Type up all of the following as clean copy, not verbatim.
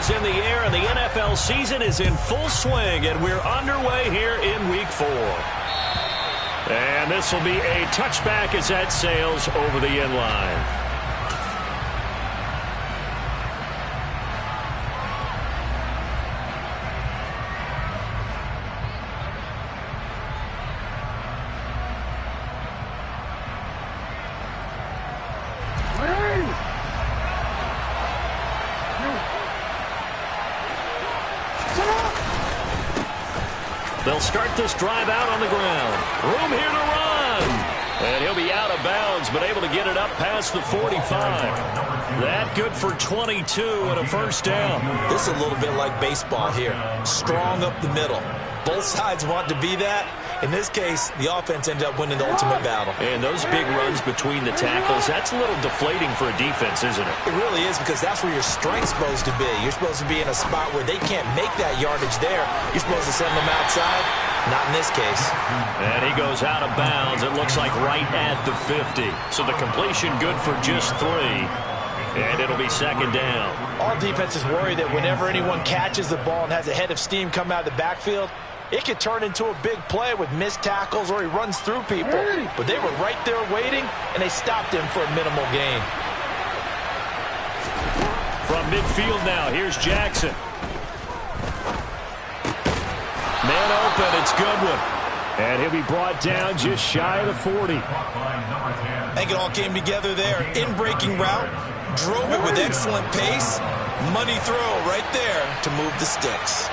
is in the air, and the NFL season is in full swing, and we're underway here in Week 4. And this will be a touchback as that sails over the end line. They'll start this drive out on the ground. Room here to run. And he'll be out of bounds, but able to get it up past the 45. That good for 22 and a first down. This is a little bit like baseball here. Strong up the middle. Both sides want to be that. In this case, the offense ended up winning the ultimate battle. And those big runs between the tackles, that's a little deflating for a defense, isn't it? It really is, because that's where your strength's supposed to be. You're supposed to be in a spot where they can't make that yardage there. You're supposed to send them outside. Not in this case. And he goes out of bounds. It looks like right at the 50. So the completion good for just 3. And it'll be second down. All defenses worry that whenever anyone catches the ball and has a head of steam come out of the backfield, it could turn into a big play with missed tackles or he runs through people. But they were right there waiting, and they stopped him for a minimal gain. From midfield now, here's Jackson. Man open, it's Goodwin. And he'll be brought down just shy of the 40. I think it all came together there. In-breaking route, drove it with excellent pace. Money throw right there to move the sticks.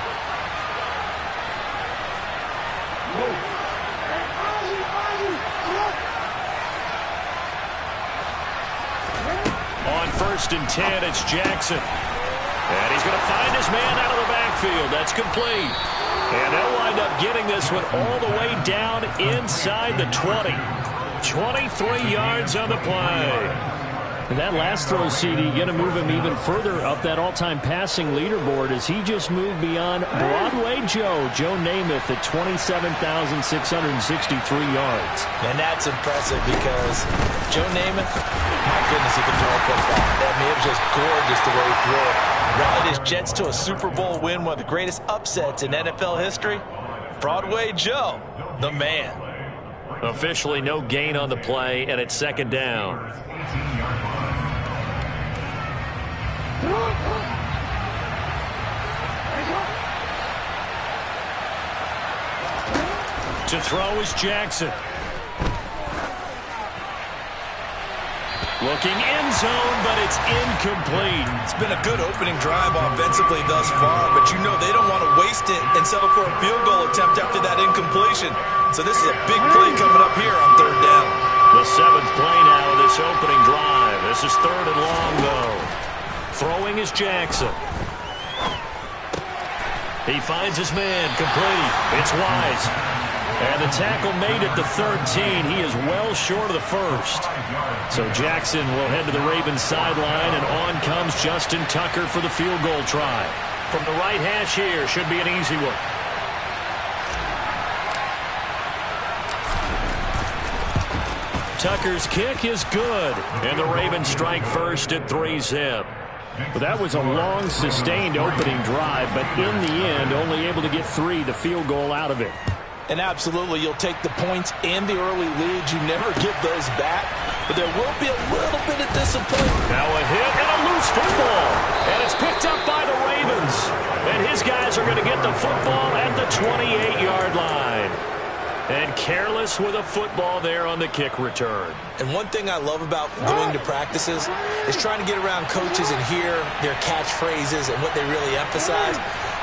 On 1st and 10, it's Jackson. And he's going to find his man out of the backfield. That's complete. And they'll wind up getting this one all the way down inside the 20. 23 yards on the play. And that last throw, CD, going to move him even further up that all-time passing leaderboard as he just moved beyond Broadway Joe Namath at 27,663 yards. And that's impressive because Joe Namath, my goodness, he can throw a football. I mean, it was just gorgeous the way he threw it. Rallied his Jets to a Super Bowl win, one of the greatest upsets in NFL history. Broadway Joe, the man. Officially no gain on the play, and it's second down. To throw is Jackson. Looking end zone, but it's incomplete. It's been a good opening drive offensively thus far, but you know they don't want to waste it and settle for a field goal attempt after that incompletion. So this is a big play coming up here on 3rd down. The 7th play now of this opening drive. This is 3rd and long, though. Throwing is Jackson. He finds his man, complete. It's Wise. And the tackle made at the 13. He is well short of the 1st. So Jackson will head to the Ravens sideline, and on comes Justin Tucker for the field goal try. From the right hash here, should be an easy one. Tucker's kick is good, and the Ravens strike first at 3-zip. Well, that was a long, sustained opening drive, but in the end, only able to get 3, the field goal out of it. And absolutely, you'll take the points and the early leads. You never get those back, but there will be a little bit of disappointment. Now a hit and a loose football, and it's picked up by the Ravens. And his guys are going to get the football at the 28-yard line. And careless with a football there on the kick return. And one thing I love about going to practices is trying to get around coaches and hear their catchphrases and what they really emphasize.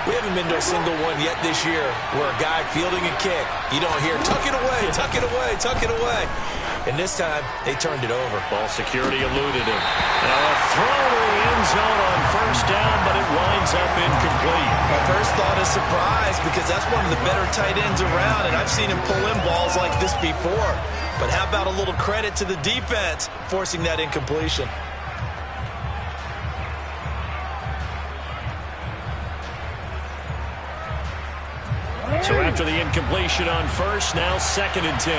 We haven't been to a single one yet this year where a guy fielding a kick, you don't hear, tuck it away, tuck it away, tuck it away. And this time, they turned it over. Ball security eluded him. Now a throw to the end zone on 1st down, but it winds up incomplete. My first thought is surprise, because that's one of the better tight ends around, and I've seen him pull in balls like this before. But how about a little credit to the defense forcing that incompletion? So after the incompletion on 1st, now 2nd and 10.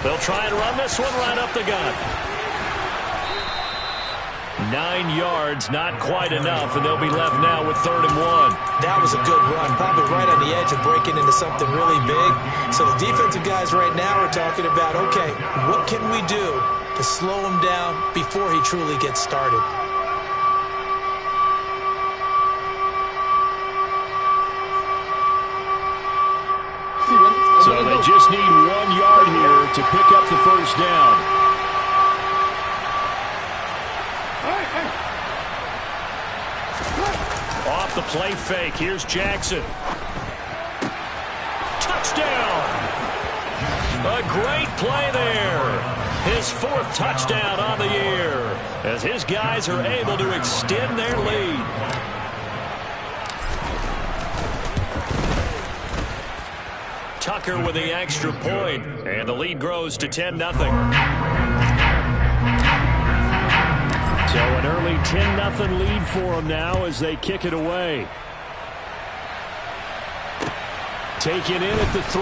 They'll try and run this one right up the gut. 9 yards, not quite enough, and they'll be left now with 3rd and 1. That was a good run, probably right on the edge of breaking into something really big. So the defensive guys right now are talking about, okay, what can we do to slow him down before he truly gets started? So they just need 1 yard here to pick up the first down. Off the play fake, here's Jackson. Touchdown! A great play there. His 4th touchdown on the year as his guys are able to extend their lead. Tucker with the extra point, and the lead grows to 10-0. So an early 10-0 lead for them now as they kick it away. Taken in at the 3.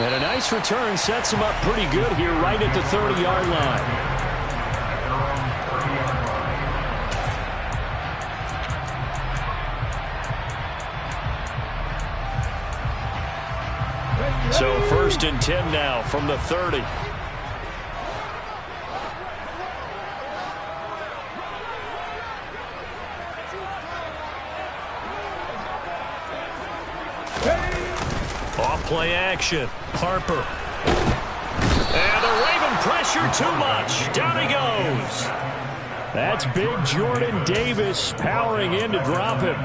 And a nice return sets them up pretty good here right at the 30-yard line. So 1st and 10 now from the 30. Off play action. Harper. And the Raven pressure too much. Down he goes. That's big Jordan Davis powering in to drop him.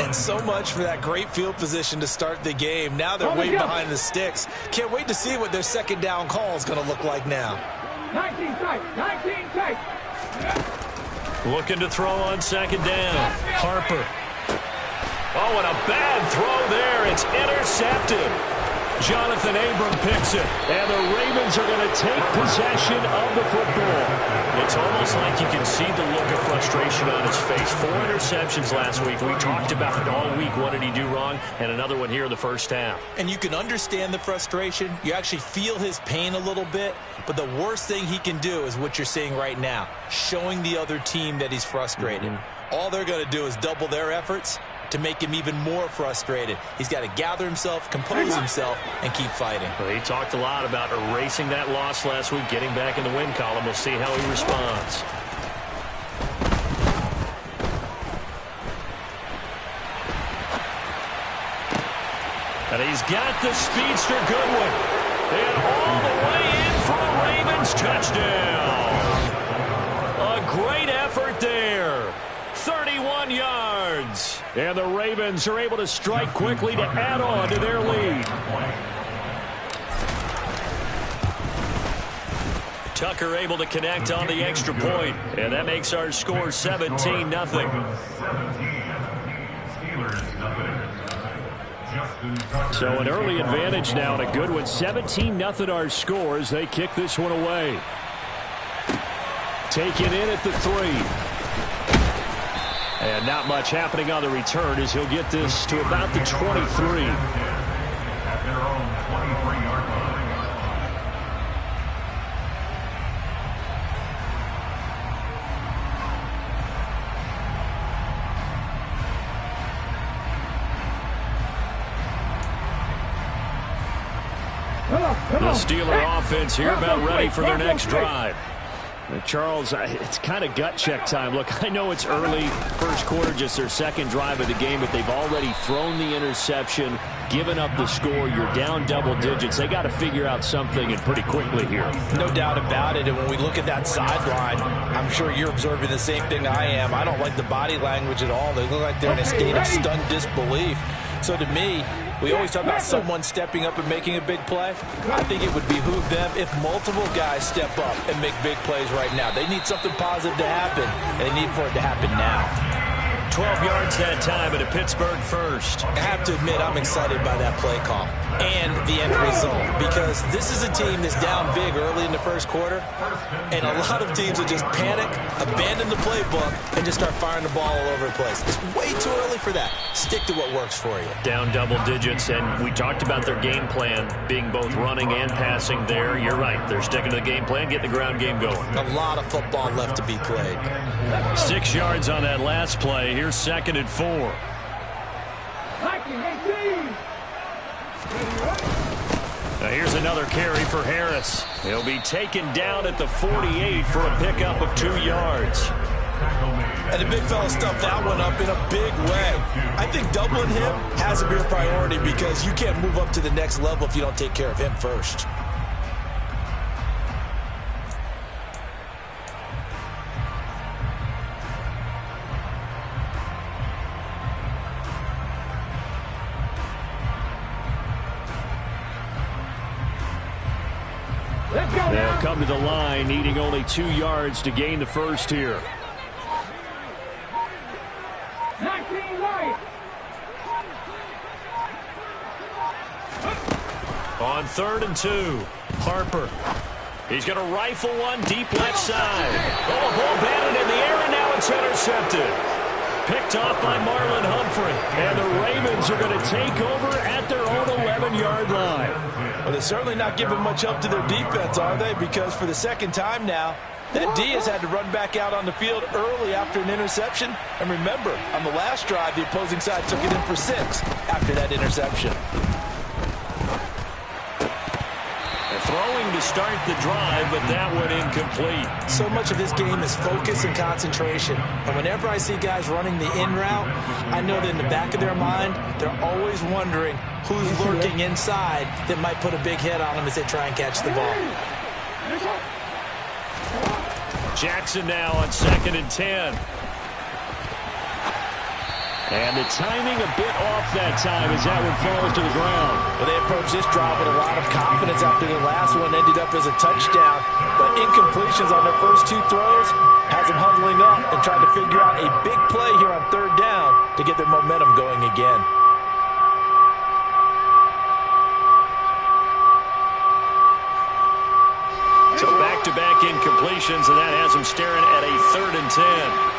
And so much for that great field position to start the game. Now they're way behind the sticks. Can't wait to see what their 2nd down call is going to look like now. 19 tight. Looking to throw on 2nd down. Harper. Oh, and a bad throw there. It's intercepted. Jonathan Abram picks it, and the Ravens are going to take possession of the football. It's almost like you can see the look of frustration on his face. 4 interceptions last week. We talked about it all week. What did he do wrong? And another one here in the first half. And you can understand the frustration. You actually feel his pain a little bit. But the worst thing he can do is what you're seeing right now, showing the other team that he's frustrated. All they're going to do is double their efforts to make him even more frustrated. He's got to gather himself, compose himself, and keep fighting. Well, he talked a lot about erasing that loss last week, getting back in the win column. We'll see how he responds. And he's got the speedster Goodwin. And all the way in for a Ravens touchdown. A great effort there. 31 yards. And the Ravens are able to strike quickly to add on to their lead. Tucker able to connect on the extra point. And that makes our score 17-0. So an early advantage now and a good one. 17-0 our score as they kick this one away. Taken in at the 3. And not much happening on the return as he'll get this to about the 23. At their own 23-yard line. The Steeler offense here about ready for their next drive. Charles, it's kind of gut check time. Look, I know it's early, first quarter, just their 2nd drive of the game, but they've already thrown the interception, given up the score. You're down double digits. They got to figure out something, and pretty quickly here. No doubt about it. And when we look at that sideline, I'm sure you're observing the same thing I am. I don't like the body language at all. They look like they're in a state of stunned disbelief. So to me, we always talk about someone stepping up and making a big play. I think it would behoove them if multiple guys step up and make big plays right now. They need something positive to happen, and they need for it to happen now. 12 yards that time and a Pittsburgh first. I have to admit, I'm excited by that play call and the end result, because this is a team that's down big early in the first quarter, and a lot of teams will just panic, abandon the playbook, and just start firing the ball all over the place. It's way too early for that. Stick to what works for you. Down double digits, and we talked about their game plan being both running and passing there. You're right. They're sticking to the game plan, getting the ground game going. A lot of football left to be played. 6 yards on that last play. Here's 2nd and 4. Now here's another carry for Harris. He'll be taken down at the 48 for a pickup of 2 yards. And the big fella stuffed that one up in a big way. I think doubling him has to be a priority, because you can't move up to the next level if you don't take care of him first. They'll come to the line, needing only 2 yards to gain the first here. 19 right. On 3rd and 2, Harper. He's going to rifle one deep left side. Oh, a ball batted in the air, and now it's intercepted. Picked off by Marlon Humphrey. And the Ravens are going to take over at their own 11-yard line. Well, they're certainly not giving much help to their defense, are they? Because for the second time now, that D has had to run back out on the field early after an interception. And remember, on the last drive, the opposing side took it in for 6 after that interception. Throwing to start the drive, but that one incomplete. So much of this game is focus and concentration. And whenever I see guys running the in route, I know that in the back of their mind, they're always wondering who's lurking inside that might put a big hit on them as they try and catch the ball. Jackson now on 2nd and 10. And the timing a bit off that time as that one falls to the ground. Well, they approached this drive with a lot of confidence after the last one ended up as a touchdown. But incompletions on their first 2 throws has them huddling up and trying to figure out a big play here on 3rd down to get their momentum going again. So back-to-back incompletions, and that has them staring at a 3rd and 10.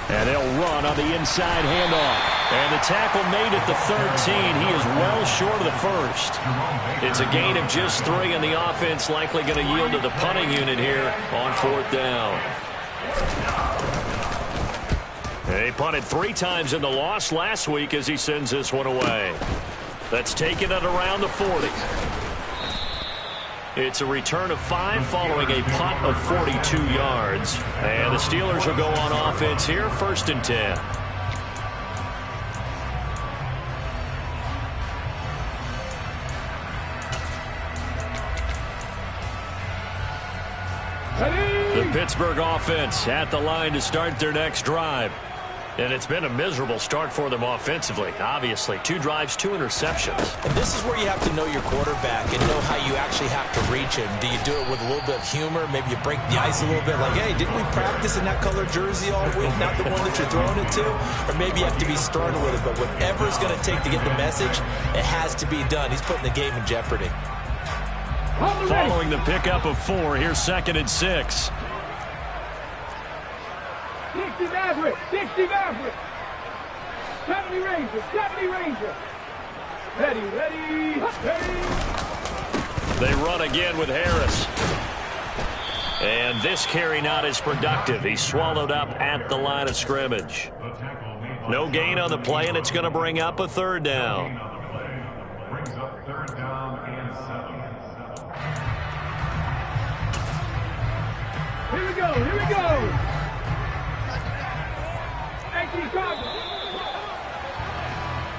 And they'll run on the inside handoff. And the tackle made at the 13. He is well short of the first. It's a gain of just 3, and the offense likely going to yield to the punting unit here on 4th down. They punted 3 times in the loss last week as he sends this one away. That's taken it around the 40. It's a return of 5 following a punt of 42 yards. And the Steelers will go on offense here, 1st and 10. The Pittsburgh offense at the line to start their next drive. And it's been a miserable start for them offensively. Obviously, 2 drives, 2 interceptions. And this is where you have to know your quarterback and know how you actually have to reach him. Do you do it with a little bit of humor? Maybe you break the ice a little bit, like, hey, didn't we practice in that color jersey all week, not the one that you're throwing it to? Or maybe you have to be stern with it. But whatever it's going to take to get the message, it has to be done. He's putting the game in jeopardy. Following the pickup of 4, here's 2nd and 6. 60 Maverick, 60 Maverick. 70 Ranger, 70 Ranger. Ready, ready, ready. They run again with Harris. And this carry not as productive. He's swallowed up at the line of scrimmage. No gain on the play, and it's going to bring up a 3rd down. Brings up 3rd down and 7. Here we go, here we go.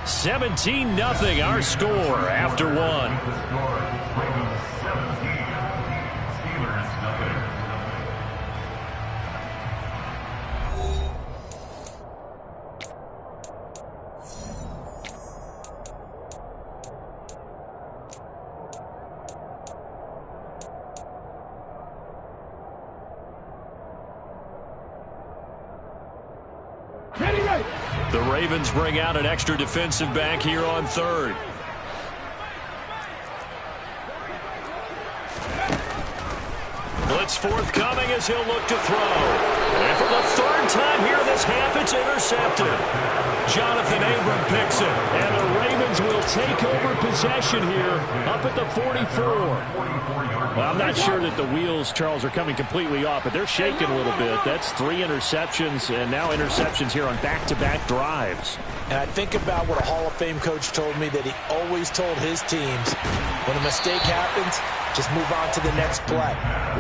17-0 our score after 1. Ravens 17, Steelers nothing. The Ravens bring out an extra defensive back here on third. Blitz forthcoming as he'll look to throw. And for the third time here in this half, it's intercepted. Jonathan Abram picks it. And the Ravens will take over possession here up at the 44. Well, I'm not sure that the wheels, Charles, are coming completely off, but they're shaking a little bit. That's 3 interceptions, and now interceptions here on back-to-back drives. And I think about what a Hall of Fame coach told me, that he always told his teams, when a mistake happens, just move on to the next play.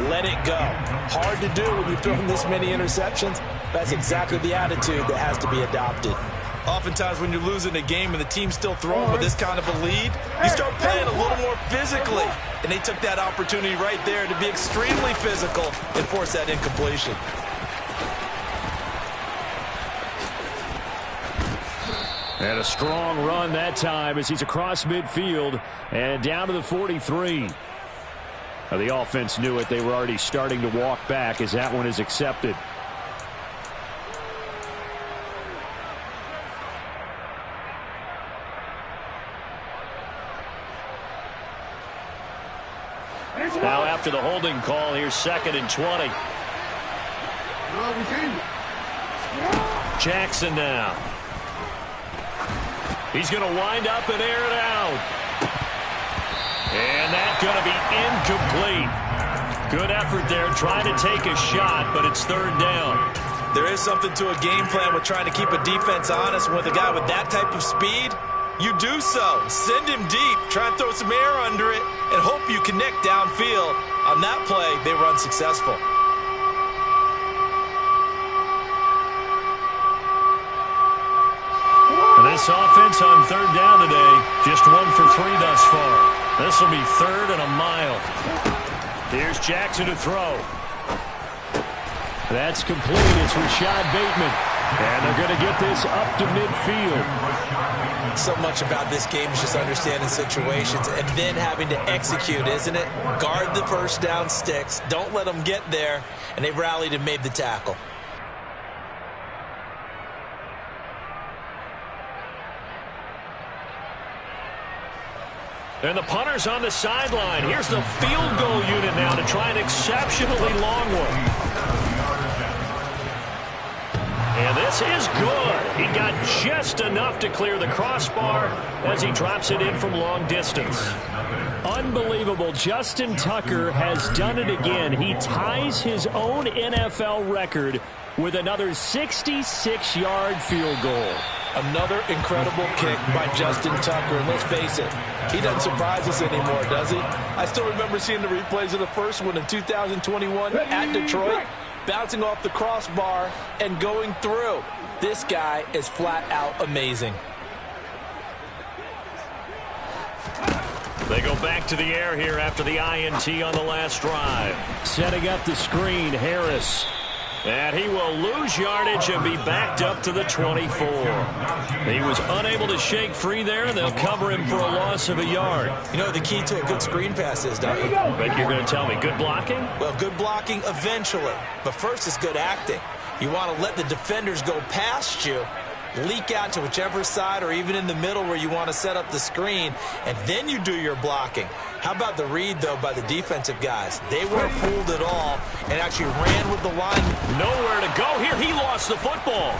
Let it go. Hard to do when you've thrown this many interceptions. That's exactly the attitude that has to be adopted. Oftentimes when you're losing a game and the team's still throwing with this kind of a lead, you start playing a little more physically. And they took that opportunity right there to be extremely physical and force that incompletion. And a strong run that time as he's across midfield and down to the 43. Now, the offense knew it. They were already starting to walk back as that one is accepted. Now after the holding call, here's 2nd and 20. Jackson now. He's going to wind up and air it out. And that's going to be incomplete. Good effort there trying to take a shot, but it's 3rd down. There is something to a game plan with trying to keep a defense honest. With a guy with that type of speed, you do so. Send him deep, try and throw some air under it, and hope you connect downfield. On that play, they were unsuccessful. And this offense on 3rd down today, just 1 for 3 thus far. This will be 3rd and a mile. Here's Jackson to throw. That's complete. It's Rashad Bateman. And they're going to get this up to midfield. So much about this game is just understanding situations and then having to execute, isn't it? Guard the first down sticks. Don't let them get there. And they rallied and made the tackle. And the punter's on the sideline. Here's the field goal unit now to try an exceptionally long one. And this is good. He got just enough to clear the crossbar as he drops it in from long distance. Unbelievable. Justin Tucker has done it again. He ties his own NFL record with another 66-yard field goal. Another incredible kick by Justin Tucker. And let's face it, he doesn't surprise us anymore, does he? I still remember seeing the replays of the first one in 2021 at Detroit, bouncing off the crossbar and going through. This guy is flat out amazing. They go back to the air here after the INT on the last drive. Setting up the screen, Harris. And he will lose yardage and be backed up to the 24. He was unable to shake free there, and they'll cover him for a loss of a yard. You know the key to a good screen pass is, don't you? But you're going to tell me, good blocking? Well, good blocking eventually. But first is good acting. You want to let the defenders go past you, leak out to whichever side or even in the middle where you want to set up the screen, and then you do your blocking. How about the read, though, by the defensive guys? They weren't fooled at all and actually ran with the line. Nowhere to go here. He lost the football.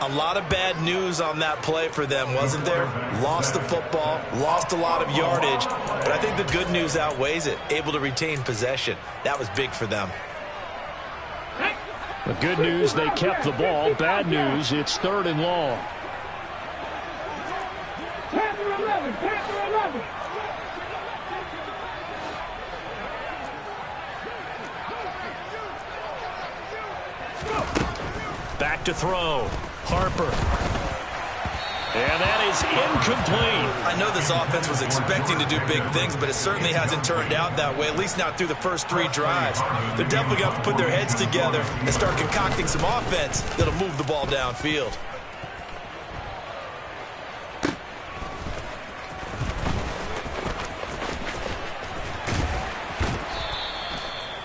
A lot of bad news on that play for them, wasn't there? Lost the football, lost a lot of yardage, but I think the good news outweighs it. Able to retain possession. That was big for them. The good news, they kept the ball. Bad news, it's 3rd and long. Panther 11, Panther 11. Back to throw. Harper. And that is incomplete. I know this offense was expecting to do big things, but it certainly hasn't turned out that way, at least not through the first 3 drives. They're definitely going to have to put their heads together and start concocting some offense that'll move the ball downfield.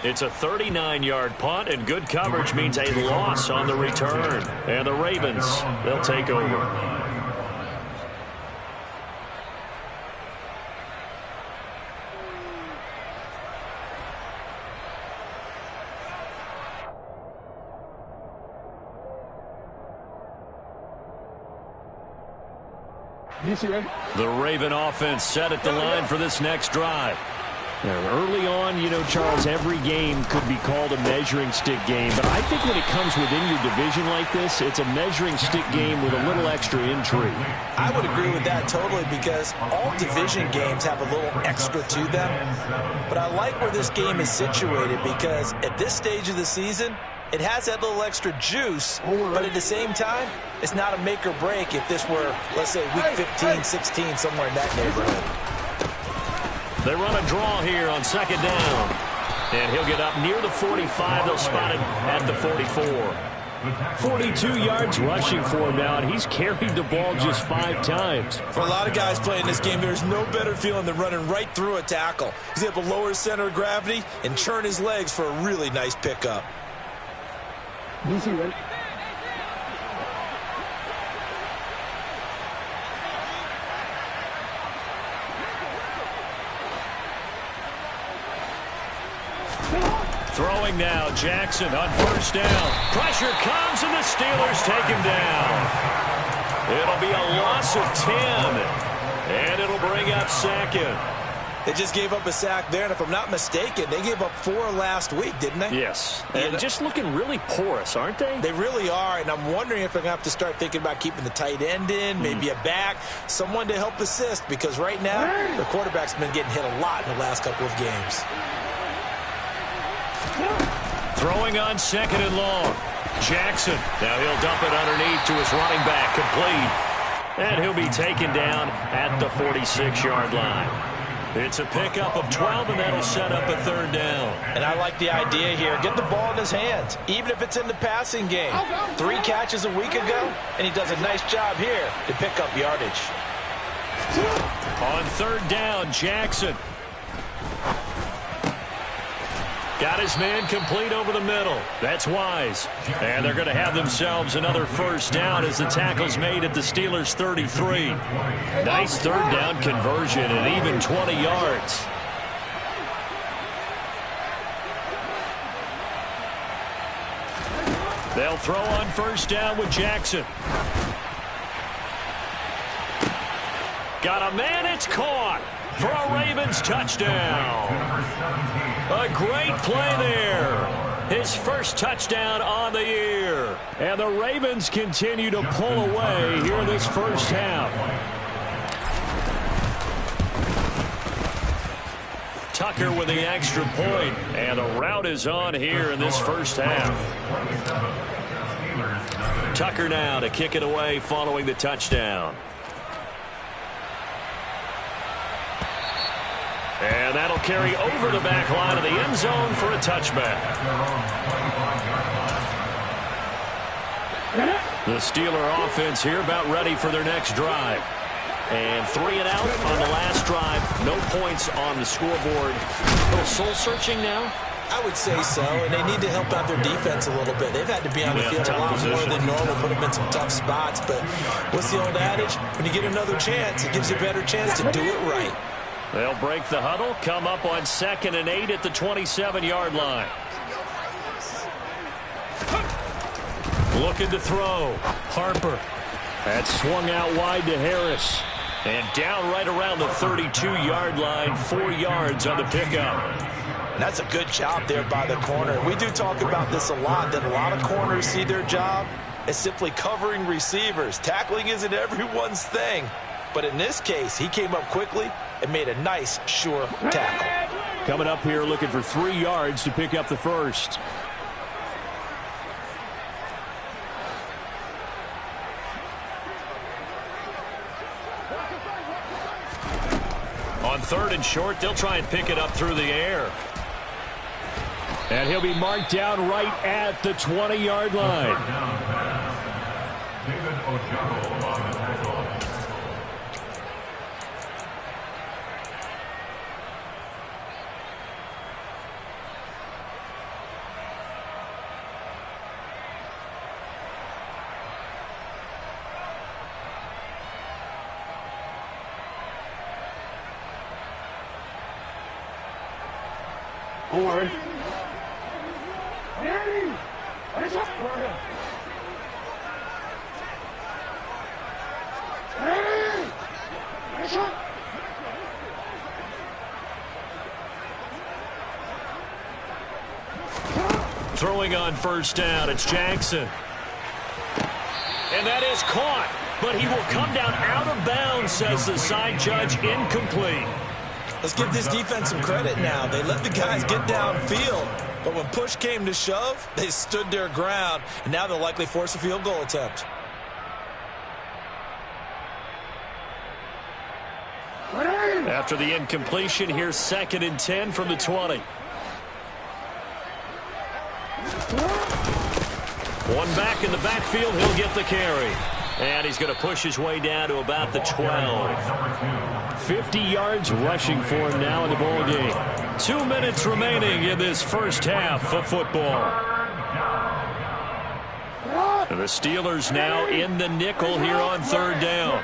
It's a 39-yard punt, and good coverage means a loss on the return. And the Ravens, they'll take over. The Raven offense set at the line for this next drive. And early on, you know, Charles, every game could be called a measuring stick game. But I think when it comes within your division like this, it's a measuring stick game with a little extra intrigue. I would agree with that totally because all division games have a little extra to them. But I like where this game is situated because at this stage of the season, it has that little extra juice, but at the same time, it's not a make or break if this were, let's say, week 15, 16, somewhere in that neighborhood. They run a draw here on second down. And he'll get up near the 45. They'll spot it at the 44. 42 yards rushing for him now, and he's carried the ball just 5 times. For a lot of guys playing this game, there's no better feeling than running right through a tackle. He's able to lower his center of gravity and churn his legs for a really nice pickup. Throwing now, Jackson on first down. Pressure comes, and the Steelers take him down. It'll be a loss of 10, and it'll bring up second. They just gave up a sack there, and if I'm not mistaken, they gave up 4 last week, didn't they? Yes, and just looking really porous, aren't they? They really are, and I'm wondering if they're going to have to start thinking about keeping the tight end in, maybe a back, someone to help assist, because right now, the quarterback's been getting hit a lot in the last couple of games. Throwing on second and long. Jackson. Now he'll dump it underneath to his running back. Complete. And he'll be taken down at the 46-yard line. It's a pickup of 12, and that'll set up a third down. And I like the idea here. Get the ball in his hands, even if it's in the passing game. 3 catches a week ago, and he does a nice job here to pick up yardage. On third down, Jackson. Got his man complete over the middle. That's wise. And they're going to have themselves another first down as the tackle's made at the Steelers' 33. Nice third down conversion and even 20 yards. They'll throw on first down with Jackson. Got a man, it's caught for a Ravens touchdown. A great play there. His first touchdown on the year. And the Ravens continue to pull away here in this first half. Tucker with the extra point, and the route is on here in this first half. Tucker now to kick it away following the touchdown. And that'll carry over the back line of the end zone for a touchback. The Steeler offense here about ready for their next drive. And 3 and out on the last drive. No points on the scoreboard. A little soul-searching now? I would say so, and they need to help out their defense a little bit. They've had to be on the field a lot more than normal, put them in some tough spots. But what's the old adage? When you get another chance, it gives you a better chance to do it right. They'll break the huddle, come up on 2nd and 8 at the 27-yard line. Looking to throw. Harper. That swung out wide to Harris. And down right around the 32-yard line, 4 yards on the pickup. And that's a good job there by the corner. We do talk about this a lot, that a lot of corners see their job as simply covering receivers. Tackling isn't everyone's thing. But in this case, he came up quickly and made a nice, sure tackle. Coming up here looking for 3 yards to pick up the first. On 3rd and short, they'll try and pick it up through the air. And he'll be marked down right at the 20-yard line. David Ojabo on the tackle. Don't worry. Ready? Let's go. Ready? Let's go. Throwing on first down, it's Jackson. And that is caught, but he will come down out of bounds, says the side judge, incomplete. Let's give this defense some credit now. They let the guys get downfield, but when push came to shove, they stood their ground, and now they'll likely force a field goal attempt. After the incompletion, here's 2nd and 10 from the 20. One back in the backfield, he'll get the carry. And he's going to push his way down to about the 12. 50 yards rushing for him now in the ball game. 2 minutes remaining in this first half of football. The Steelers now in the nickel here on 3rd down.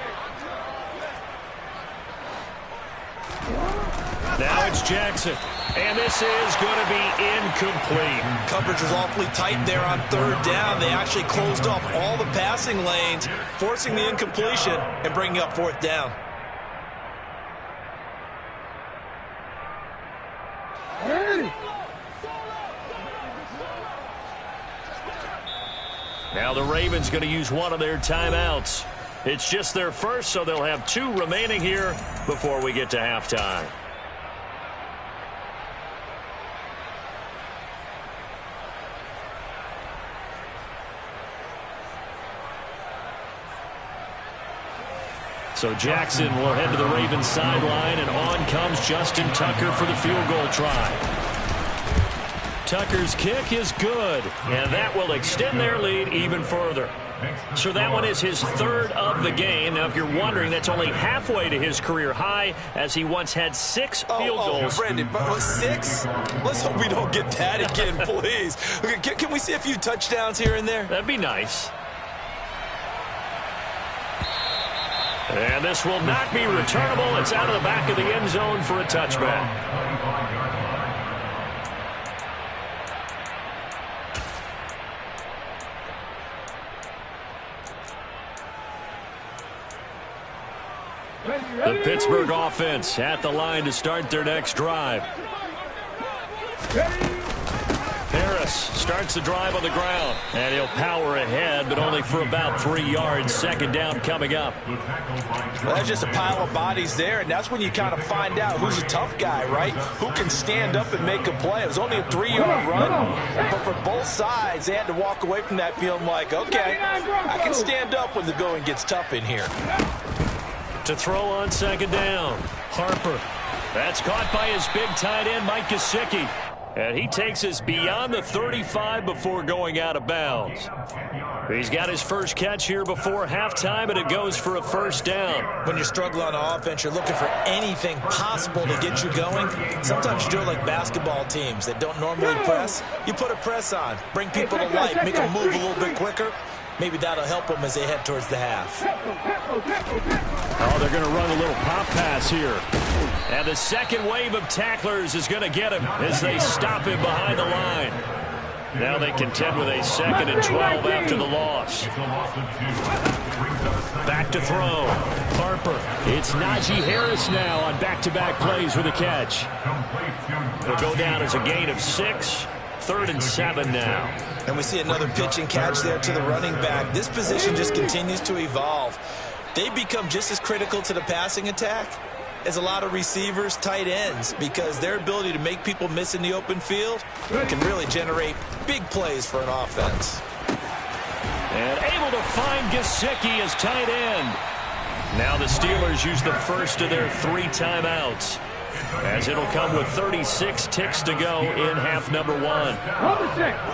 Now it's Jackson. And this is going to be incomplete. Coverage was awfully tight there on 3rd down. They actually closed off all the passing lanes, forcing the incompletion and bringing up 4th down. Now the Ravens going to use one of their timeouts. It's just their first, so they'll have 2 remaining here before we get to halftime. So Jackson will head to the Ravens sideline, and on comes Justin Tucker for the field goal try. Tucker's kick is good, and that will extend their lead even further. So that one is his 3rd of the game. Now, if you're wondering, that's only halfway to his career high, as he once had 6 field goals. Brandon, but 6? Let's hope we don't get that again, please. Can we see a few touchdowns here and there? That'd be nice. And this will not be returnable. It's out of the back of the end zone for a touchback. The Pittsburgh offense at the line to start their next drive. Harris starts the drive on the ground, and he'll power ahead, but only for about 3 yards. 2nd down coming up. Well, that's just a pile of bodies there, and that's when you kind of find out who's a tough guy, right? Who can stand up and make a play. It was only a 3-yard run, but for both sides, they had to walk away from that feeling like, okay, I can stand up when the going gets tough in here. To throw on 2nd down, Harper. That's caught by his big tight end, Mike Gesicki. And he takes us beyond the 35 before going out of bounds. He's got his first catch here before halftime, and it goes for a 1st down. When you're struggling on offense, you're looking for anything possible to get you going. Sometimes you do it like basketball teams that don't normally press. You put a press on, bring people to life, make them move a little bit quicker. Maybe that'll help them as they head towards the half. Oh, they're going to run a little pop pass here. And the 2nd wave of tacklers is going to get him as they stop him behind the line. Now they contend with a 2nd and 12 after the loss. Back to throw. Harper. It's Najee Harris now on back-to-back plays with a catch. It'll go down as a gain of 6. 3rd and 7 now. And we see another pitch and catch there to the running back. This position just continues to evolve. They become just as critical to the passing attack as a lot of receivers, tight ends, because their ability to make people miss in the open field can really generate big plays for an offense. And able to find Gesicki as tight end. Now the Steelers use the first of their 3 timeouts, as it'll come with 36 ticks to go in half number 1.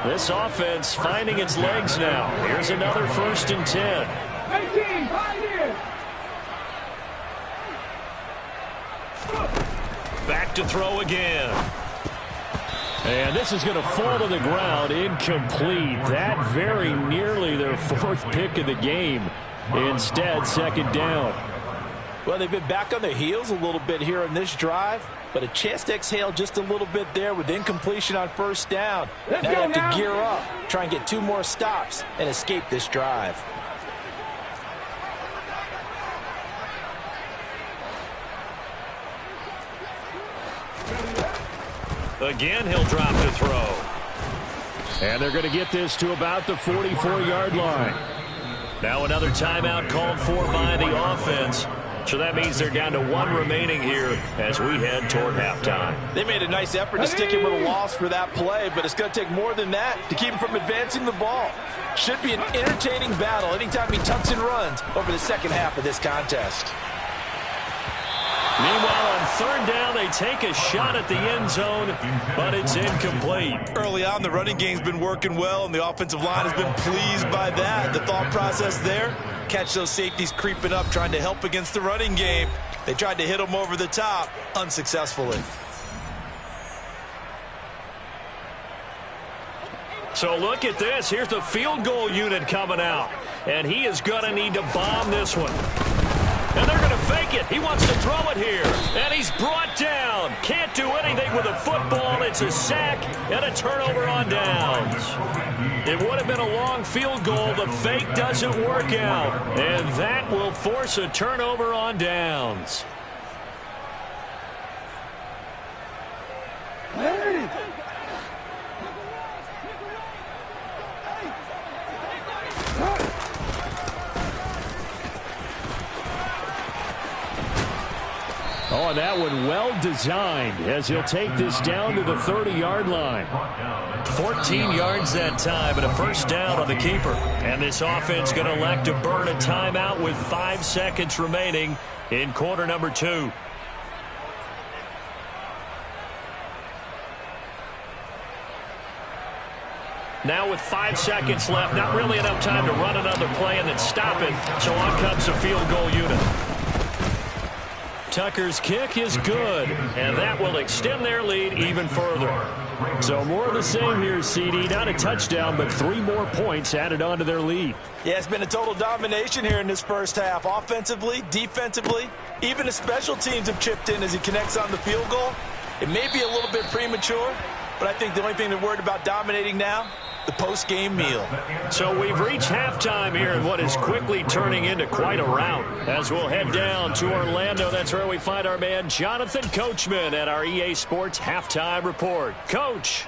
This offense finding its legs now. Here's another 1st and 10. 18, 5 years. Back to throw again. And this is going to fall to the ground, incomplete. That very nearly their 4th pick of the game. Instead, 2nd down. Well, they've been back on their heels a little bit here in this drive. but a chance to exhale just a little bit there with incompletion on first down. Let's now you go have now. to gear up, try and get 2 more stops, and escape this drive. Again, he'll drop to throw. And they're going to get this to about the 44-yard line. Now another timeout called for by the offense. So that means they're down to 1 remaining here as we head toward halftime. They made a nice effort to stick him with a loss for that play, but it's going to take more than that to keep him from advancing the ball. Should be an entertaining battle anytime he tucks and runs over the second half of this contest. Meanwhile, on third down, they take a shot at the end zone, but it's incomplete. Early on, the running game's been working well, and the offensive line has been pleased by that. The thought process there, catch those safeties creeping up, trying to help against the running game. They tried to hit them over the top, unsuccessfully. So look at this. Here's the field goal unit coming out, and he is going to need to bomb this one. And they're going to fake it. He wants to throw it here. And he's brought down. Can't do anything with a football. It's a sack and a turnover on downs. It would have been a long field goal. The fake doesn't work out. And that will force a turnover on downs. Oh, and that one well designed as he'll take this down to the 30-yard line. 14 yards that time and a first down on the keeper. And this offense going to elect to burn a timeout with 5 seconds remaining in quarter number 2. Now with 5 seconds left, not really enough time to run another play and then stop it. So on comes the field goal unit. Tucker's kick is good, and that will extend their lead even further. So more of the same here, CD. Not a touchdown, but 3 more points added on to their lead. Yeah, it's been a total domination here in this first half. Offensively, defensively, even the special teams have chipped in as he connects on the field goal. It may be a little bit premature, but I think the only thing they're worried about dominating now, the post-game meal. So we've reached halftime here in what is quickly turning into quite a rout. As we'll head down to Orlando, that's where we find our man Jonathan Coachman at our EA Sports Halftime Report. Coach.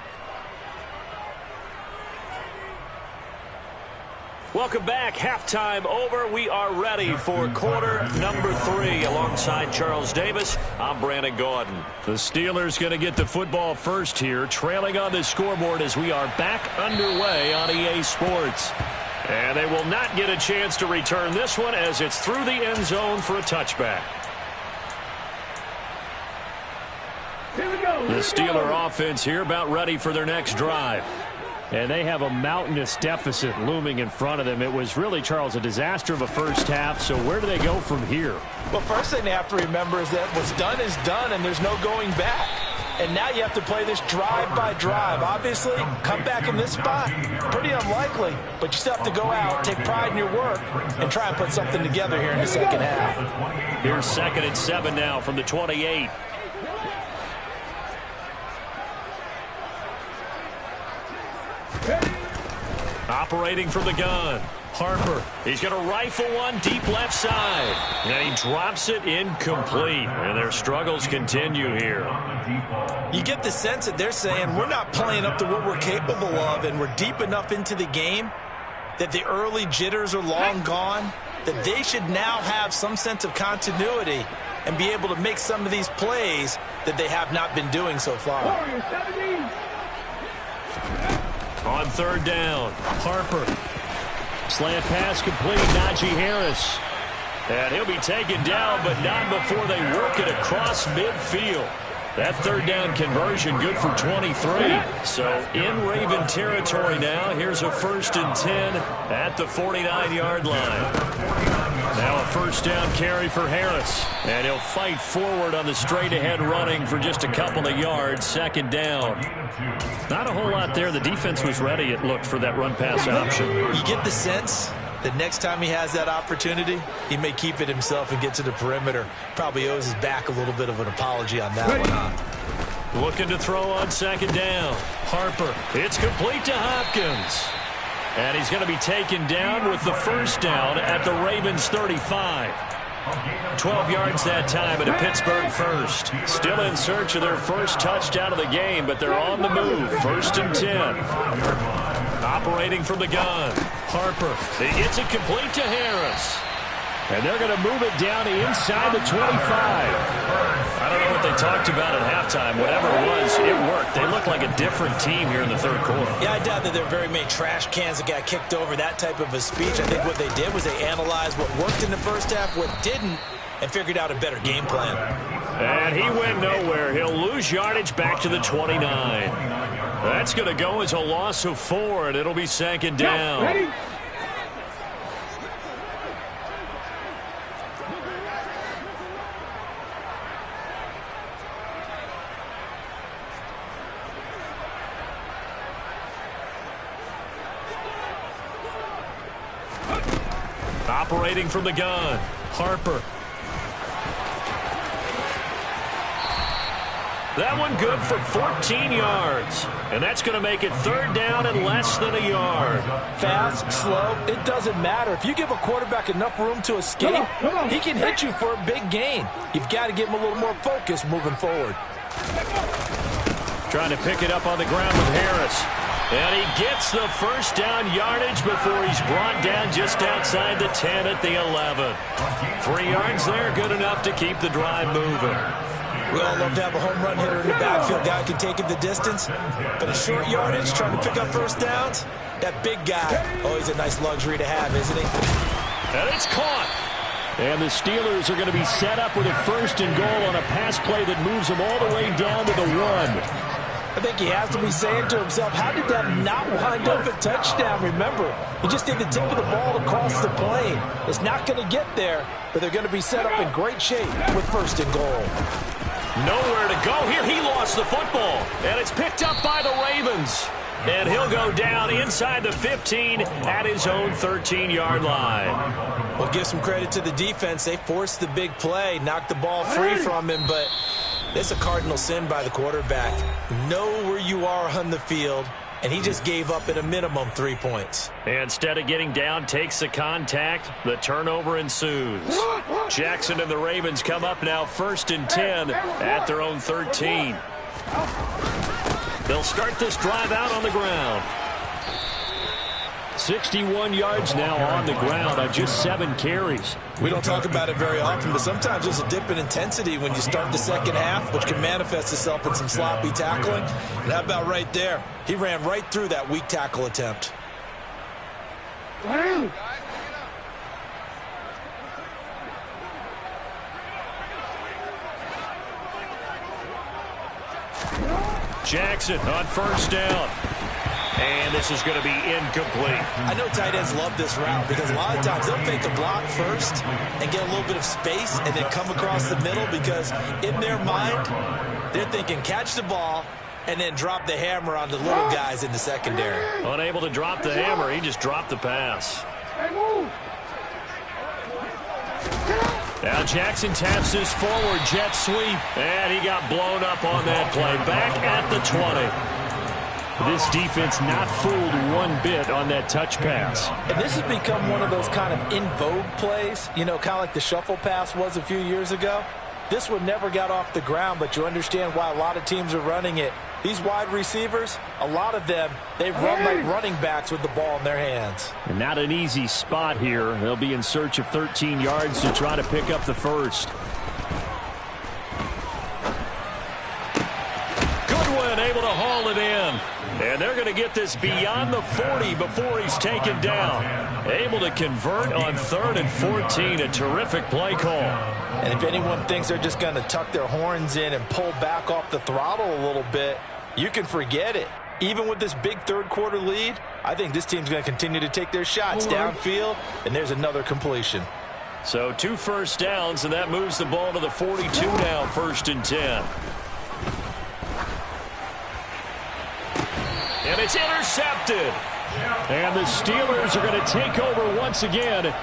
Welcome back. Halftime over. We are ready for quarter number 3. Alongside Charles Davis, I'm Brandon Gaudin. The Steelers going to get the football first here, trailing on the scoreboard as we are back underway on EA Sports. And they will not get a chance to return this one as it's through the end zone for a touchback. Here we go. The Steeler offense here about ready for their next drive. And they have a mountainous deficit looming in front of them. It was really, Charles, a disaster of a first half. So where do they go from here? Well, first thing they have to remember is that what's done is done, and there's no going back. And now you have to play this drive by drive. Obviously, come back in this spot, pretty unlikely. But you still have to go out, take pride in your work, and try and put something together here in the second half. Here's 2nd and 7 now from the 28. Operating from the gun. Harper. He's going to rifle one deep left side. And he drops it incomplete. And their struggles continue here. You get the sense that they're saying we're not playing up to what we're capable of, and we're deep enough into the game that the early jitters are long gone, that they should now have some sense of continuity and be able to make some of these plays that they have not been doing so far. On third down, Harper. Slant pass complete, Najee Harris. And he'll be taken down, but not before they work it across midfield. That third down conversion good for 23. So in Raven territory now. Here's a 1st and 10 at the 49-yard line. Now a first down carry for Harris. And he'll fight forward on the straight-ahead running for just a couple of yards. 2nd down. Not a whole lot there. The defense was ready, it looked, for that run-pass option. You get the sense the next time he has that opportunity, he may keep it himself and get to the perimeter. Probably owes his back a little bit of an apology on that one. Looking to throw on second down. Harper. It's complete to Hopkins. And he's going to be taken down with the first down at the Ravens 35. 12 yards that time at a Pittsburgh first. Still in search of their first touchdown of the game, but they're on the move. 1st and 10. Operating from the gun. Harper. He gets it complete to Harris. And they're going to move it down inside the 25. I don't know what they talked about at halftime. Whatever it was, it worked. They look like a different team here in the third quarter. Yeah, I doubt that there are very many trash cans that got kicked over, that type of a speech. I think what they did was they analyzed what worked in the first half, what didn't, and figured out a better game plan. And he went nowhere. He'll lose yardage back to the 29. That's going to go as a loss of 4, and it'll be second down. Ready? Operating from the gun. Harper. That one good for 14 yards. And that's going to make it third down and less than a yard. Fast, slow, it doesn't matter. If you give a quarterback enough room to escape, he can hit you for a big gain. You've got to give him a little more focus moving forward. Trying to pick it up on the ground with Harris. And he gets the first down yardage before he's brought down just outside the 10 at the 11. 3 yards there, good enough to keep the drive moving. We all love to have a home run hitter in the backfield. Guy can take it the distance. But a short yardage, trying to pick up first downs, that big guy, he's a nice luxury to have, isn't he? And it's caught. And the Steelers are going to be set up with a 1st and goal on a pass play that moves them all the way down to the 1. I think he has to be saying to himself, how did that not wind up a touchdown? Remember, he just did the tip of the ball across the plane. It's not going to get there, but they're going to be set up in great shape with 1st and goal. Nowhere to go here. He lost the football, and it's picked up by the Ravens. And he'll go down inside the 15 at his own 13-yard line. Well, give some credit to the defense. They forced the big play, knocked the ball free from him, but it's a cardinal sin by the quarterback. Know where you are on the field, and he just gave up at a minimum 3 points. Instead of getting down, takes the contact. The turnover ensues. Jackson and the Ravens come up now 1st and 10 at their own 13. They'll start this drive out on the ground. 61 yards now on the ground on just 7 carries. We don't talk about it very often, but sometimes there's a dip in intensity when you start the second half, which can manifest itself in some sloppy tackling. And how about right there? He ran right through that weak tackle attempt. Jackson on 1st down. And this is going to be incomplete. I know tight ends love this route because a lot of times they'll fake a block first and get a little bit of space and then come across the middle because in their mind, they're thinking catch the ball and then drop the hammer on the little guys in the secondary. Unable to drop the hammer, he just dropped the pass. Now Jackson taps his forward jet sweep, and he got blown up on that play. Back at the 20. This defense not fooled one bit on that touch pass. And this has become one of those kind of in vogue plays, kind of like the shuffle pass was a few years ago. This one never got off the ground, but you understand why a lot of teams are running it. These wide receivers, a lot of them, they run like running backs with the ball in their hands. And not an easy spot here. They'll be in search of 13 yards to try to pick up the first. Goodwin able to haul it in. And they're going to get this beyond the 40 before he's taken down. Able to convert on 3rd and 14. A terrific play call. And if anyone thinks they're just going to tuck their horns in and pull back off the throttle a little bit, you can forget it. Even with this big third quarter lead, I think this team's going to continue to take their shots downfield, and there's another completion. So 2 first downs, and that moves the ball to the 42 now, 1st and 10. And it's intercepted. And the Steelers are going to take over once again.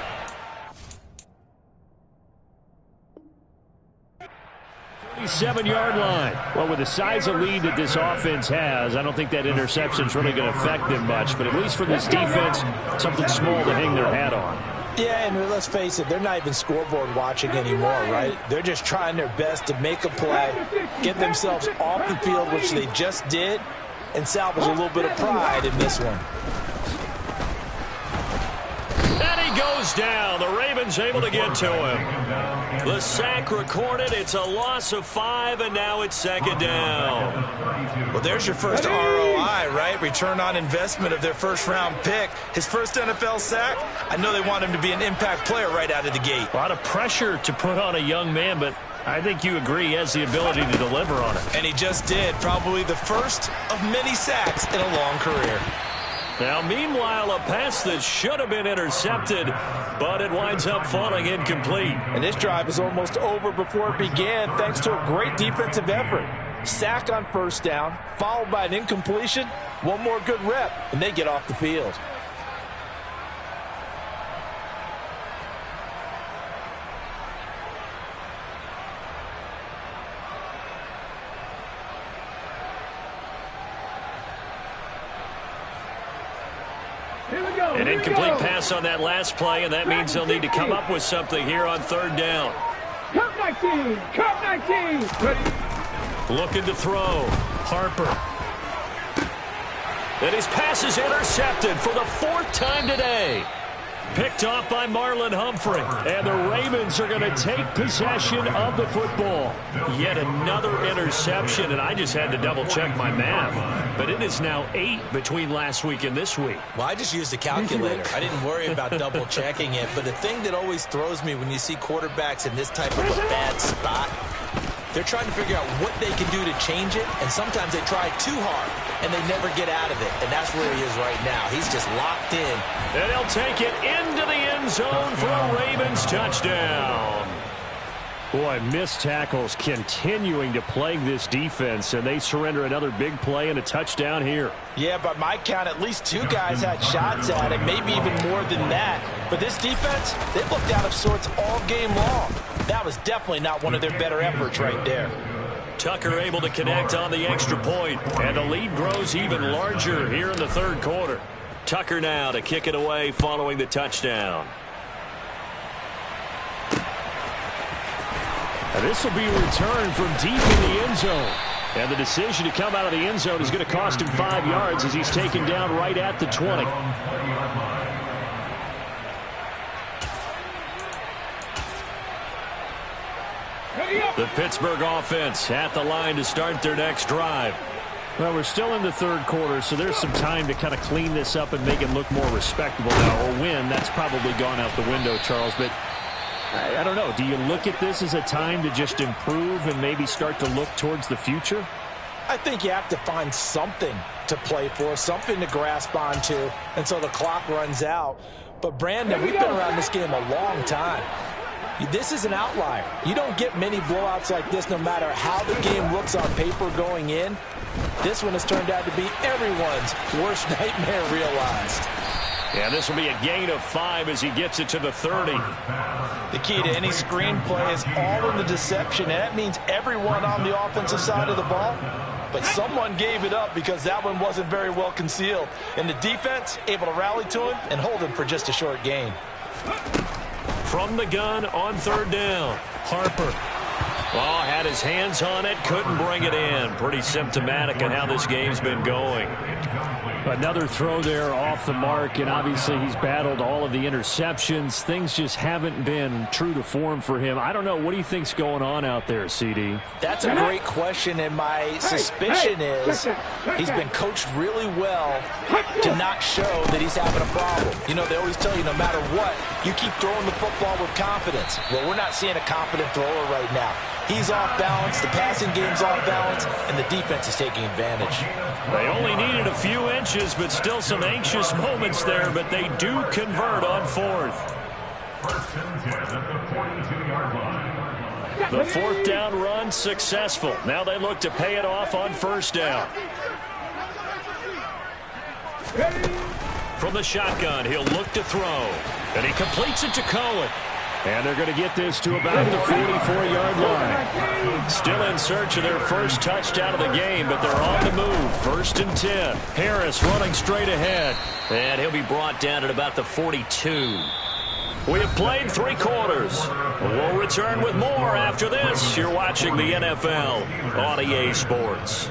Seven-yard line. Well, with the size of lead that this offense has, I don't think that interception is really going to affect them much. But at least for this defense, something small to hang their hat on. Yeah, and let's face it, they're not even scoreboard watching anymore, right? They're just trying their best to make a play, get themselves off the field, which they just did, and salvage a little bit of pride in this one. And he goes down. The Ravens able to get to him. The sack recorded. It's a loss of 5, and now it's second down. Well, there's your first ROI, right? Return on investment of their first-round pick. His first NFL sack, I know they want him to be an impact player right out of the gate. A lot of pressure to put on a young man, but I think you agree he has the ability to deliver on it. And he just did. Probably the first of many sacks in a long career. Now, meanwhile, a pass that should have been intercepted, but it winds up falling incomplete. And this drive is almost over before it began, thanks to a great defensive effort. Sack on first down, followed by an incompletion. One more good rep, and they get off the field. An incomplete pass on that last play, and that means they'll need to come up with something here on third down. Curve 19! Curve 19! Ready? Looking to throw. Harper. And his pass is intercepted for the 4th time today. Picked off by Marlon Humphrey. And the Ravens are going to take possession of the football. Yet another interception, and I just had to double-check my math. But it is now 8 between last week and this week. Well, I just used a calculator. I didn't worry about double-checking it. But the thing that always throws me when you see quarterbacks in this type of a bad spot, they're trying to figure out what they can do to change it, and sometimes they try too hard, and they never get out of it, and that's where he is right now. He's just locked in. And he'll take it into the end zone for a Ravens touchdown. Boy, missed tackles continuing to plague this defense, and they surrender another big play and a touchdown here. Yeah, by my count, at least 2 guys had shots at it, maybe even more than that. But this defense, they looked out of sorts all game long. That was definitely not one of their better efforts right there. Tucker able to connect on the extra point, and the lead grows even larger here in the third quarter. Tucker now to kick it away following the touchdown. And this will be returned from deep in the end zone. And the decision to come out of the end zone is going to cost him 5 yards as he's taken down right at the 20. The Pittsburgh offense at the line to start their next drive. Well, we're still in the third quarter, so there's some time to kind of clean this up and make it look more respectable now. Or win, that's probably gone out the window, Charles. But I don't know. Do you look at this as a time to just improve and maybe start to look towards the future? I think you have to find something to play for, something to grasp onto until the clock runs out. But, Brandon, we've been around this game a long time. This is an outlier. You don't get many blowouts like this no matter how the game looks on paper going in. This one has turned out to be everyone's worst nightmare realized. Yeah, this will be a gain of 5 as he gets it to the 30. The key to any screenplay is all in the deception, and that means everyone on the offensive side of the ball. But someone gave it up because that one wasn't very well concealed. And the defense able to rally to him and hold him for just a short gain. From the gun on third down, Harper. Oh, had his hands on it, couldn't bring it in. Pretty symptomatic of how this game's been going. Another throw there off the mark, and obviously he's battled all of the interceptions. Things just haven't been true to form for him. I don't know. What do you think's going on out there, CD? That's a great question, and my suspicion is he's been coached really well to not show that he's having a problem. You know, they always tell you no matter what, you keep throwing the football with confidence. Well, we're not seeing a confident thrower right now. He's off balance, the passing game's off balance, and the defense is taking advantage. They only needed a few inches, but still some anxious moments there, but they do convert on fourth. The fourth down run successful. Now they look to pay it off on first down. From the shotgun, he'll look to throw. And he completes it to Cohen. And they're going to get this to about the 44-yard line. Still in search of their first touchdown of the game, but they're on the move. 1st and 10. Harris running straight ahead. And he'll be brought down at about the 42. We have played 3 quarters. We'll return with more after this. You're watching the NFL on EA Sports.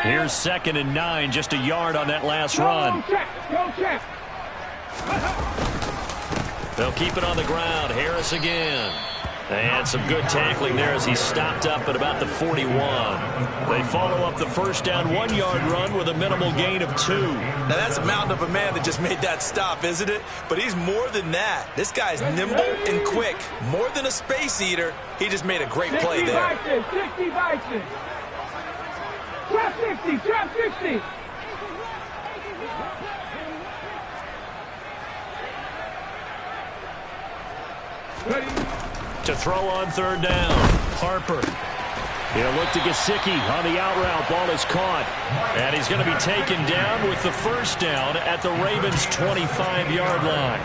Here's 2nd and 9, just a yard on that last run. They'll keep it on the ground. Harris again. And some good tackling there as he stopped up at about the 41. They follow up the first down 1-yard run with a minimal gain of 2. Now that's a mountain of a man that just made that stop, isn't it? But he's more than that. This guy's nimble and quick. More than a space eater. He just made a great play there. 60 Vikings. Trap 60, trap 60. To throw on 3rd down. Harper. He'll look to Gesicki on the out route. Ball is caught. And he's going to be taken down with the first down at the Ravens' 25-yard line.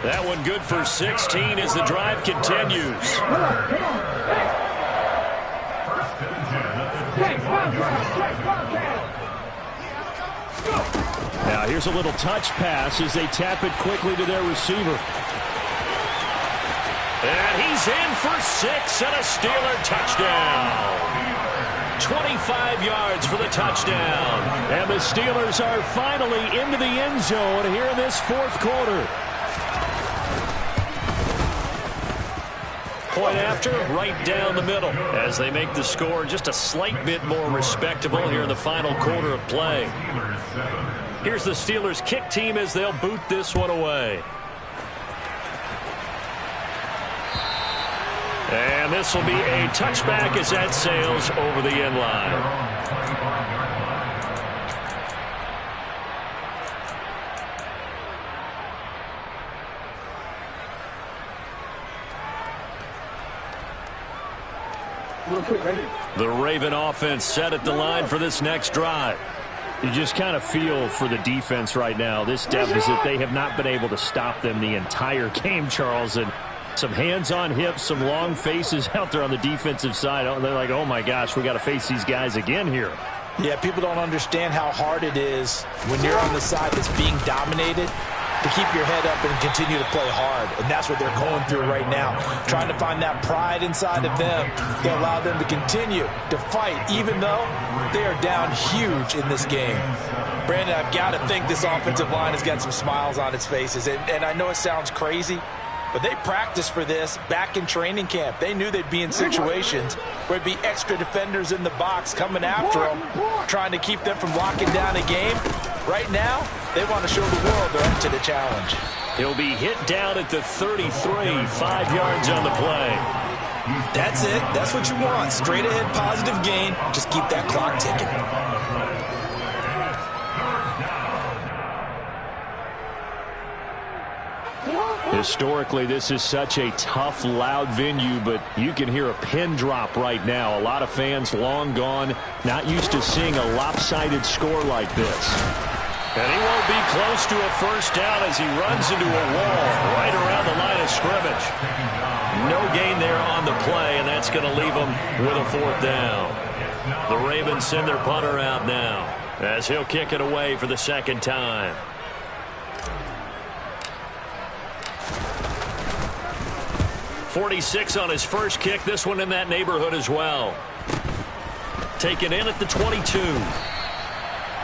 That one good for 16 as the drive continues. Now here's a little touch pass as they tap it quickly to their receiver. And he's in for 6 and a Steeler touchdown. 25 yards for the touchdown. And the Steelers are finally into the end zone here in this 4th quarter. Point after, right down the middle as they make the score just a slight bit more respectable here in the final quarter of play. Here's the Steelers kick team as they'll boot this one away. And this will be a touchback as that sails over the end line. The Raven offense set at the line for this next drive. You just kind of feel for the defense right now. This deficit, they have not been able to stop them the entire game, Charles. And some hands on hips, some long faces out there on the defensive side. They're like, oh, my gosh, we got to face these guys again here. Yeah, people don't understand how hard it is when you're on the side that's being dominated to keep your head up and continue to play hard. And that's what they're going through right now, trying to find that pride inside of them to allow them to continue to fight, even though they are down huge in this game. Brandon, I've got to think this offensive line has got some smiles on its faces. And I know it sounds crazy, but they practiced for this back in training camp. They knew they'd be in situations where there'd be extra defenders in the box coming after them, trying to keep them from locking down a game. Right now, they want to show the world they're up to the challenge. He'll be hit down at the 33, 5 yards on the play. That's it. That's what you want. Straight ahead positive gain. Just keep that clock ticking. Historically, this is such a tough, loud venue, but you can hear a pin drop right now. A lot of fans long gone, not used to seeing a lopsided score like this. And he won't be close to a first down as he runs into a wall right around the line of scrimmage. No gain there on the play, and that's going to leave him with a 4th down. The Ravens send their punter out now as he'll kick it away for the 2nd time. .46 on his first kick. This one in that neighborhood as well. Taken in at the 22.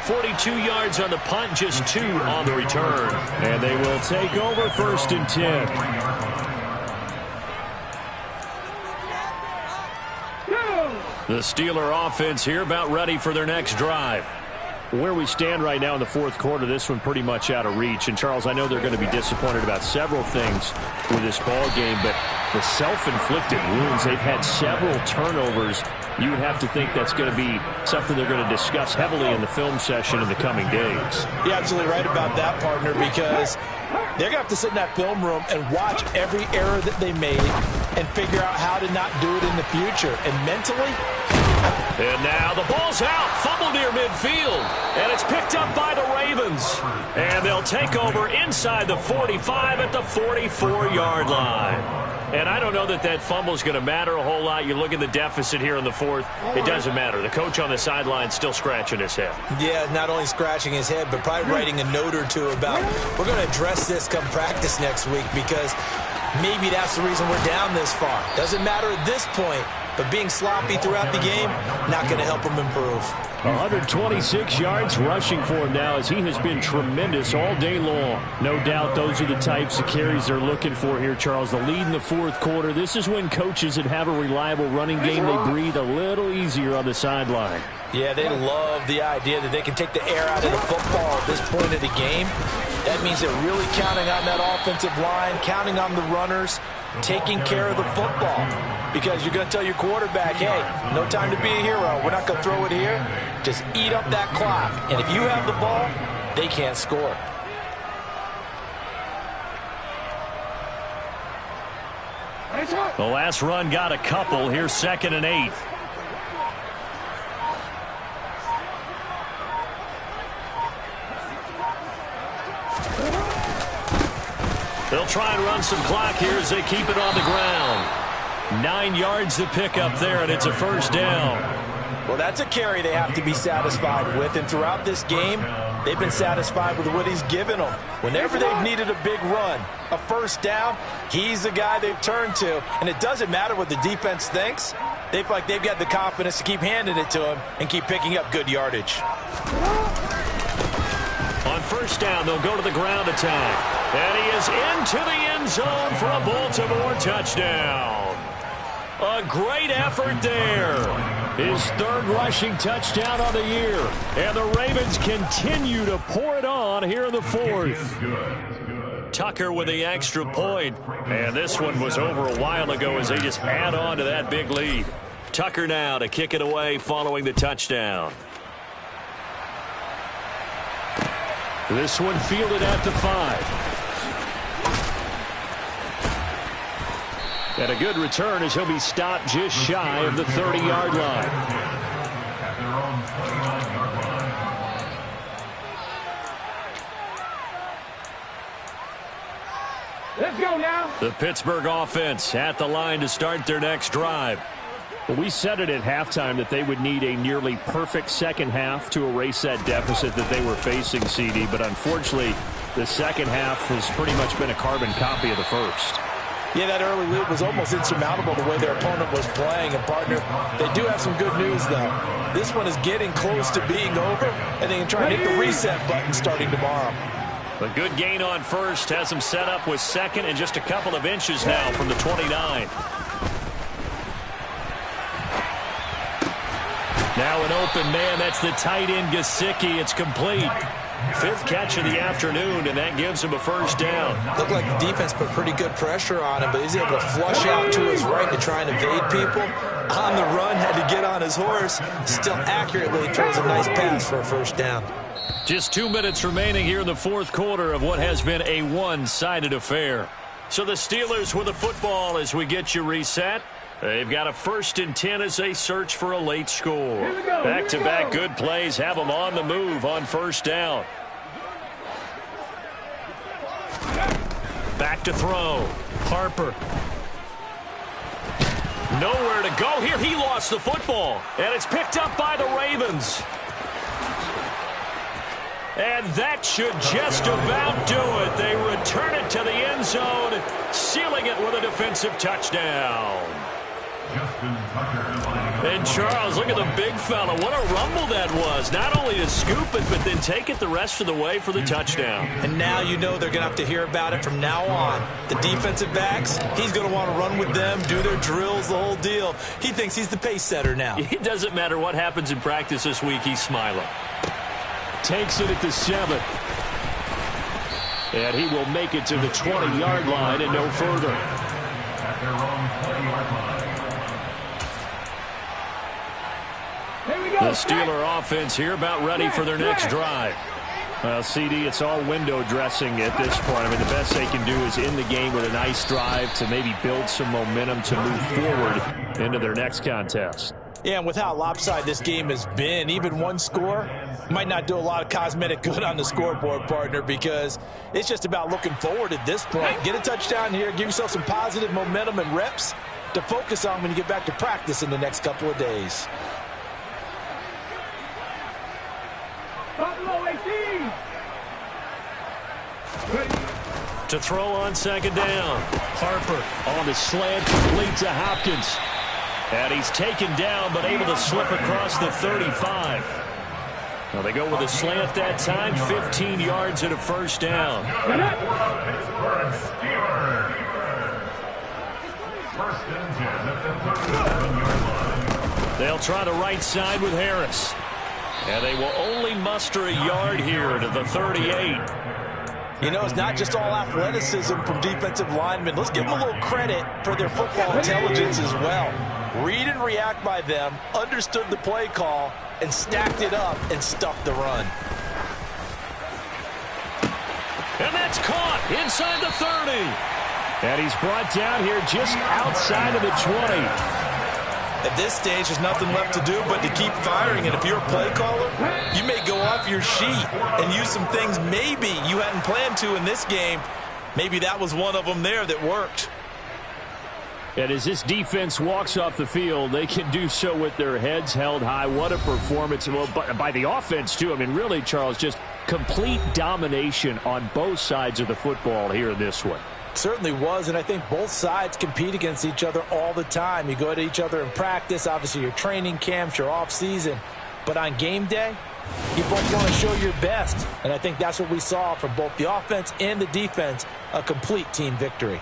42 yards on the punt, just 2 on the return. And they will take over 1st and 10. The Steeler offense here about ready for their next drive. Where we stand right now in the 4th quarter, this one pretty much out of reach. And, Charles, I know they're going to be disappointed about several things with this ball game, but the self-inflicted wounds, they've had several turnovers you would have to think that's going to be something they're going to discuss heavily in the film session in the coming days. You're absolutely right about that, partner, because they're going to have to sit in that film room and watch every error that they made and figure out how to not do it in the future. And mentally... And now the ball's out. Fumble near midfield. And it's picked up by the Ravens. And they'll take over inside the 45 at the 44-yard line. And I don't know that that fumble is going to matter a whole lot. You look at the deficit here in the fourth. It doesn't matter. The coach on the sideline still scratching his head. Yeah, not only scratching his head, but probably writing a note or two about, we're going to address this come practice next week because maybe that's the reason we're down this far. Doesn't matter at this point. But being sloppy throughout the game, not going to help him improve. 126 yards rushing for him now as he has been tremendous all day long. No doubt those are the types of carries they're looking for here, Charles. The lead in the fourth quarter. This is when coaches that have a reliable running game, they breathe a little easier on the sideline. Yeah, they love the idea that they can take the air out of the football at this point of the game. That means they're really counting on that offensive line, counting on the runners, taking care of the football. Because you're going to tell your quarterback, hey, no time to be a hero. We're not going to throw it here. Just eat up that clock. And if you have the ball, they can't score. The last run got a couple. Here's 2nd and 8. They'll try and run some clock here as they keep it on the ground. 9 yards to pick up there, and it's a first down. Well, that's a carry they have to be satisfied with. And throughout this game, they've been satisfied with what he's given them. Whenever they've needed a big run, a first down, he's the guy they've turned to. And it doesn't matter what the defense thinks. They feel like they've got the confidence to keep handing it to him and keep picking up good yardage. On first down, they'll go to the ground attack. And he is into the end zone for a Baltimore touchdown. A great effort there. His 3rd rushing touchdown on the year. And the Ravens continue to pour it on here in the 4th. Tucker with the extra point. And this one was over a while ago as they just add on to that big lead. Tucker now to kick it away following the touchdown. This one fielded at the 5. And a good return as he'll be stopped just shy of the 30-yard line. Let's go now. The Pittsburgh offense at the line to start their next drive. Well, we said it at halftime that they would need a nearly perfect second half to erase that deficit that they were facing, CD. But unfortunately, the second half has pretty much been a carbon copy of the first. Yeah, that early lead was almost insurmountable the way their opponent was playing. And, partner, they do have some good news, though. This one is getting close to being over, and they can try and hit the reset button starting tomorrow. A good gain on first has them set up with 2nd and just a couple of inches now from the 29. Now an open man. That's the tight end, Gesicki. It's complete. 5th catch of the afternoon, and that gives him a first down. Looked like the defense put pretty good pressure on him, but he's able to flush out to his right to try and evade people. On the run, had to get on his horse. Still accurately throws a nice pass for a first down. Just 2 minutes remaining here in the 4th quarter of what has been a one-sided affair. So the Steelers with the football as we get you reset. They've got a 1st and 10 as they search for a late score. Back-to-back good plays have them on the move on first down. Back to throw. Harper. Nowhere to go here. He lost the football. And it's picked up by the Ravens. And that should just about do it. They return it to the end zone, sealing it with a defensive touchdown. And Charles, look at the big fella. What a rumble that was. Not only to scoop it, but then take it the rest of the way for the touchdown. And now you know they're going to have to hear about it from now on. The defensive backs, he's going to want to run with them, do their drills, the whole deal. He thinks he's the pace setter now. It doesn't matter what happens in practice this week. He's smiling. Takes it at the 7. And he will make it to the 20-yard line and no further. The Steeler offense here about ready for their next drive. Well, CD, it's all window dressing at this point. I mean, the best they can do is in the game with a nice drive to maybe build some momentum to move forward into their next contest. Yeah, and with how lopsided this game has been, even one score might not do a lot of cosmetic good on the scoreboard, partner, because it's just about looking forward at this point. Get a touchdown here, give yourself some positive momentum and reps to focus on when you get back to practice in the next couple of days. To throw on second down. Harper on the slant, complete to Hopkins. And he's taken down, but able to slip across the 35. Well, they go with a slant that time, 15 yards and a first down. They'll try the right side with Harris. And they will only muster a yard here to the 38. You know, it's not just all athleticism from defensive linemen. Let's give them a little credit for their football intelligence as well. Read and react by them, understood the play call, and stacked it up and stuffed the run. And that's caught inside the 30. And he's brought down here just outside of the 20. At this stage, there's nothing left to do but to keep firing. And if you're a play caller, you may go off your sheet and use some things maybe you hadn't planned to in this game. Maybe that was one of them there that worked. And as this defense walks off the field, they can do so with their heads held high. What a performance. Well, by the offense, too. I mean, really, Charles, just complete domination on both sides of the football here in this one. Certainly was, and I think both sides compete against each other all the time. You go to each other in practice, obviously your training camps, your off-season. But on game day, you both want to show your best. And I think that's what we saw from both the offense and the defense, a complete team victory.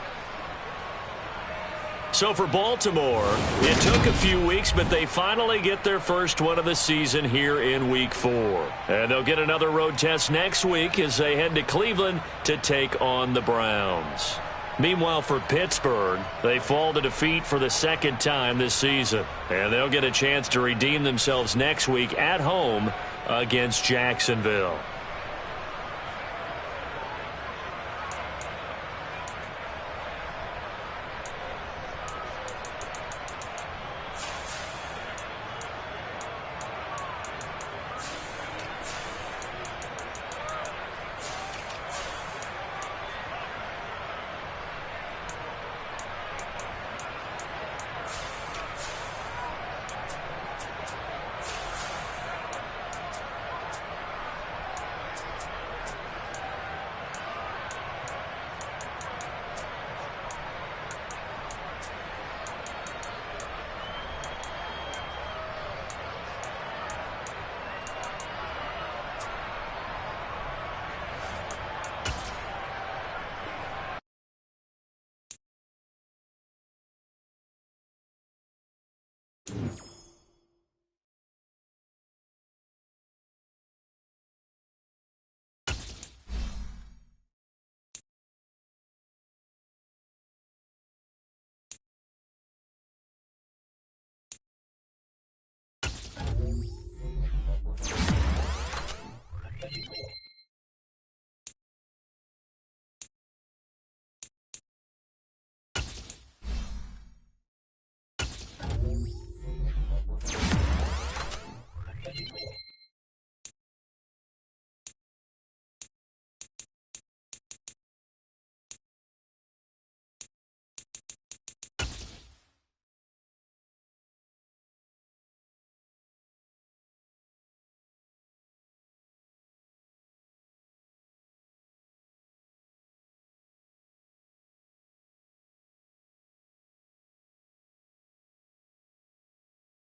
So for Baltimore, it took a few weeks, but they finally get their first one of the season here in Week 4. And they'll get another road test next week as they head to Cleveland to take on the Browns. Meanwhile, for Pittsburgh, they fall to defeat for the second time this season. And they'll get a chance to redeem themselves next week at home against Jacksonville.